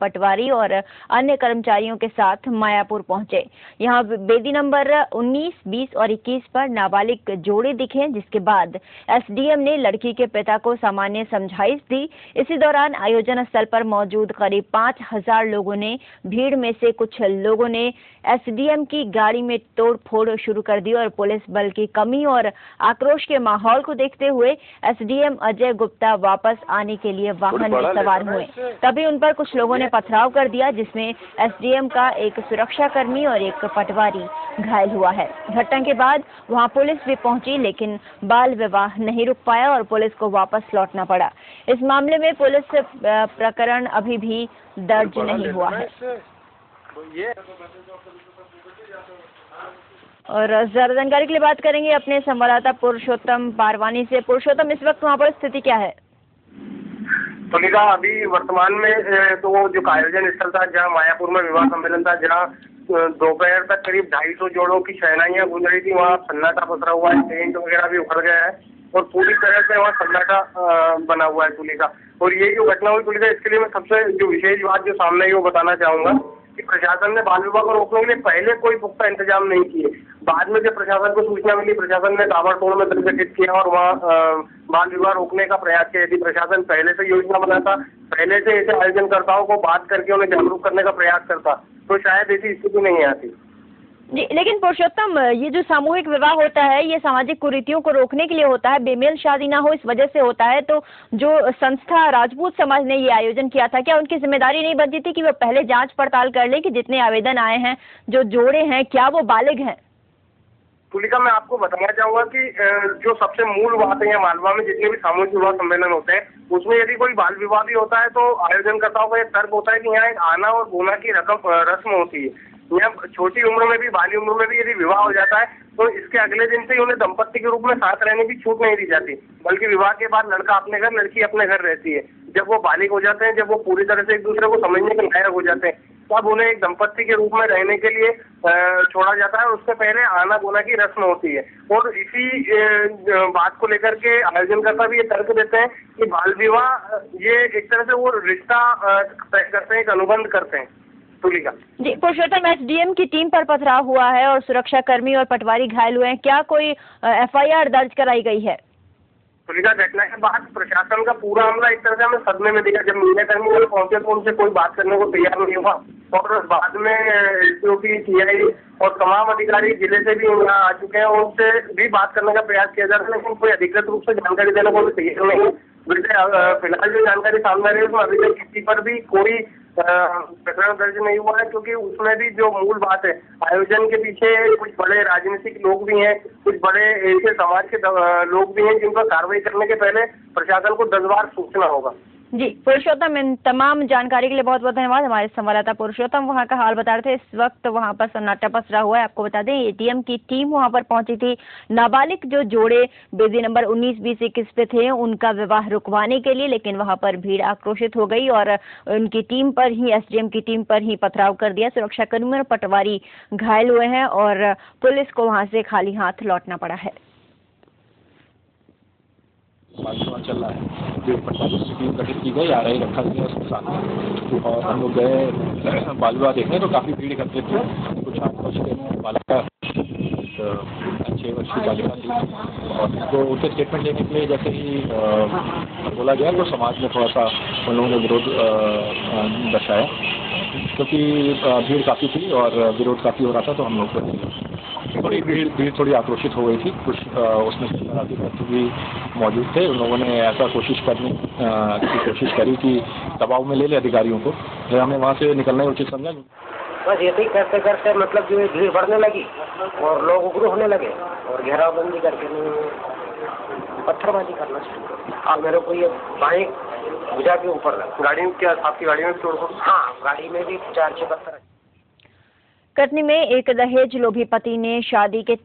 पटवारी और अन्य कर्मचारियों के साथ मायापुर पहुंचे। यहां बेदी नंबर 19, 20 और 21 पर नाबालिग जोड़े दिखे, जिसके बाद एसडीएम ने लड़की के पिता को सामान्य समझाइश दी। इसी दौरान आयोजन स्थल पर मौजूद करीब 5000 लोगों ने भीड़ में से कुछ लोगों ने एसडीएम की गाड़ी में तोड़फोड़ शुरू कर दी और पुलिस बल की कमी और आक्रोश के माहौल को देखते हुए एसडीएम अजय गुप्ता वापस आने के लिए वाहन में सवार हुए। तभी उन पर कुछ लोगों ने पथराव कर दिया, जिसमें एसडीएम का एक सुरक्षाकर्मी और एक पटवारी घायल हुआ है। घटना के बाद वहां पुलिस भी पहुंची, लेकिन बाल विवाह नहीं रुक पाया और पुलिस को वापस लौटना पड़ा। इस मामले में पुलिस प्रकरण अभी भी दर्ज नहीं हुआ है। और ज्यादा जानकारी के लिए बात करेंगे अपने संवाददाता पुरुषोत्तम पारवानी से। पुरुषोत्तम, इस वक्त वहाँ पर स्थिति क्या है? तो निका अभी वर्तमान में तो जो आयोजन स्थल था, जहाँ मायापुर में विवाह सम्मेलन था, जहाँ दोपहर तक करीब 250 जोड़ों की शहनाइयां गूंज रही थी, वहाँ सन्नाटा पसरा हुआ है। टेंट वगैरह भी उखड़ गया है और पूरी तरह से वहाँ सन्नाटा बना हुआ है तुलिका। और ये जो घटना हुई तुलिका, इसके लिए मैं सबसे जो विशेष बात जो सामने आई वो बताना चाहूंगा कि प्रशासन ने बाल विवाह को रोकने के लिए पहले कोई पुख्ता इंतजाम नहीं किए। बाद में जब प्रशासन को सूचना मिली, प्रशासन ने ताबड़तोड़ में दल गठित किया और वहाँ बाल विवाह रोकने का प्रयास किया। यदि प्रशासन पहले से योजना बनाता, पहले से ऐसे आयोजनकर्ताओं को बात करके उन्हें जागरूक करने का प्रयास करता, तो शायद ऐसी स्थिति नहीं आती। जी, लेकिन पुरुषोत्तम, ये जो सामूहिक विवाह होता है, ये सामाजिक कुरीतियों को रोकने के लिए होता है, बेमेल शादी ना हो इस वजह से होता है। तो जो संस्था राजपूत समाज ने ये आयोजन किया था, क्या उनकी जिम्मेदारी नहीं बनती थी कि वो पहले जांच पड़ताल कर ले कि जितने आवेदन आए हैं, जो जोड़े हैं, क्या वो बालिग हैं? तुलिका, मैं आपको बताना चाहूंगा कि जो सबसे मूल बात है, मालवा में जितने भी सामूहिक विवाह सम्मेलन होते हैं, उसमें यदि कोई बाल विवाह भी होता है तो आयोजनकर्ताओं का एक तर्क होता है कि यहाँ एक आना और बोना की रस्म होती है। यहाँ छोटी उम्र में भी, बाली उम्र में भी यदि विवाह हो जाता है तो इसके अगले दिन से ही उन्हें दंपत्ति के रूप में साथ रहने की छूट नहीं दी जाती, बल्कि विवाह के बाद लड़का अपने घर, लड़की अपने घर रहती है। जब वो बालिग हो जाते हैं, जब वो पूरी तरह से एक दूसरे को समझने के लायक हो जाते हैं, तब उन्हें एक दंपत्ति के रूप में रहने के लिए छोड़ा जाता है। उससे पहले आना बोना की रस्म होती है। और इसी बात को लेकर के आयोजनकर्ता भी ये तर्क देते हैं कि बाल विवाह ये एक तरह से वो रिश्ता तय करते हैं, एक अनुबंध करते हैं। तुलिका जी, पुरुषोत्तम, एसडीएम की टीम पर पथराव हुआ है और सुरक्षाकर्मी और पटवारी घायल हुए हैं। क्या कोई एफआईआर दर्ज कराई गई है? तुलिका, घटना के बाद प्रशासन का पूरा अमला एक तरह से हमें सदमे में दिखा। जब मीडियाकर्मी लोग पहुंचे तो उनसे कोई बात करने को तैयार नहीं हुआ और बाद में एसपी, सीआई और तमाम अधिकारी जिले से भी यहाँ आ चुके हैं, उनसे भी बात करने का प्रयास किया जा रहा है, लेकिन कोई अधिकृत रूप से जानकारी देने को भी तैयार नहीं। फिलहाल जो जानकारी सामने आ रही है उसमें अभी तक किसी पर भी कोई प्रकरण दर्ज नहीं हुआ है, क्योंकि उसमें भी जो मूल बात है, आयोजन के पीछे कुछ बड़े राजनीतिक लोग भी हैं, कुछ बड़े ऐसे समाज के लोग भी हैं जिन पर कार्रवाई करने के पहले प्रशासन को 10 बार सोचना होगा। जी पुरुषोत्तम, इन तमाम जानकारी के लिए बहुत बहुत धन्यवाद। हमारे संवाददाता पुरुषोत्तम वहां का हाल बता रहे थे। इस वक्त वहां पर सन्नाटा पसरा हुआ है। आपको बता दें, एटीएम की टीम वहां पर पहुंची थी। नाबालिग जो जोड़े बेदी नंबर 19, 20, 21 पे थे, उनका विवाह रुकवाने के लिए, लेकिन वहां पर भीड़ आक्रोशित हो गई और उनकी टीम पर ही, एसडीएम की टीम पर ही पथराव कर दिया। सुरक्षाकर्मी और पटवारी घायल हुए हैं और पुलिस को वहां से खाली हाथ लौटना पड़ा है। चल रहा है, जो 45 की टीम गठित की गई, RI रखा गया उसके साथ, और हम लोग गए बाल विवाह देखने तो काफ़ी भीड़ एकत्रित थी। कुछ 8 वर्ष के बालिका, 6 वर्ष की बालिका थी और तो उसके स्टेटमेंट लेने के लिए जैसे ही बोला गया तो समाज में थोड़ा सा उन लोगों ने विरोध दर्शाया, क्योंकि भीड़ काफ़ी थी और विरोध काफ़ी हो रहा था। तो हम लोग थोड़ी भीड़ थोड़ी आक्रोशित हो गई थी। कुछ उसमें तत्व भी मौजूद थे। उन लोगों ने ऐसा कोशिश की कोशिश करी कि दबाव में ले अधिकारियों को, फिर हमें वहाँ से निकलना ही उचित समझा। बस ऐसे ही करते करते मतलब जो भीड़ बढ़ने लगी और लोग उग्र होने लगे और घेरावबंदी करके पत्थरबाजी करना शुरू। अब मेरे को ये बाइक भुजा के ऊपर लगा। गाड़ी में क्या आपकी गाड़ी में तोड़फोड़? हाँ, गाड़ी में भी 4-6 पत्थर। कटनी में एक दहेज लोभी पति ने शादी के